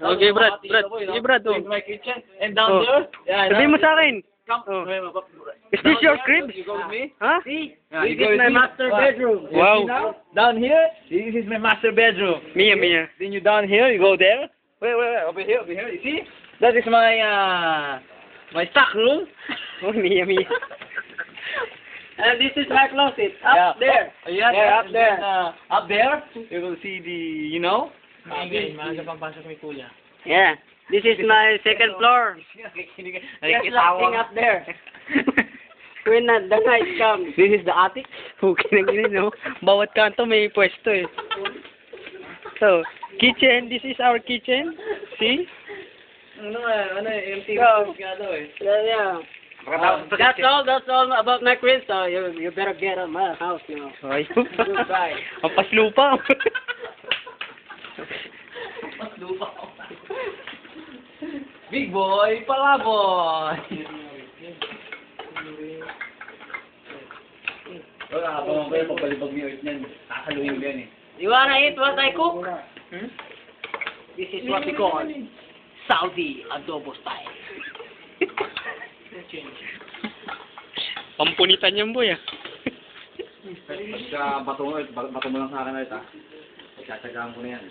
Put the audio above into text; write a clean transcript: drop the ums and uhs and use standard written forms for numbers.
Okay, Brad. Hey, Brad. This is my kitchen. And down there, yeah, Sabihin mo sa akin. come. Is this your crib? You go with me? Ha? See? Yeah, This you go is with my me? master bedroom. You Wow. see now? Down here, this is my master bedroom. Mia, Mia. Then you down here, you go there. Wait, over here, you see? That is my my stock room. Oh, Mia, Mia. And this is my closet. Yeah. Up there. Yeah, up there. Up there, you will see the, you know. Yeah. This is my second floor. There's nothing up there. When the night comes. This is the attic. Okay na gini, no? Bawat kanto may pwesto eh. So, kitchen. This is our kitchen. See? empty Go. eh. Yeah. That's all about my crib. So you better get on my house now. Ay. Goodbye. Ang paslupa. Big boy, palaboy. Wala, habang ako yung pagbalibag niyo niyan. Kakaluhin mo yan eh. You wanna eat what I cook? This is what we call Saudi adobo style. Pampunitan yan, boy, ah. Pagka bato mo lang sa akin ulit, ha? Pagkatsagaan ko na yan.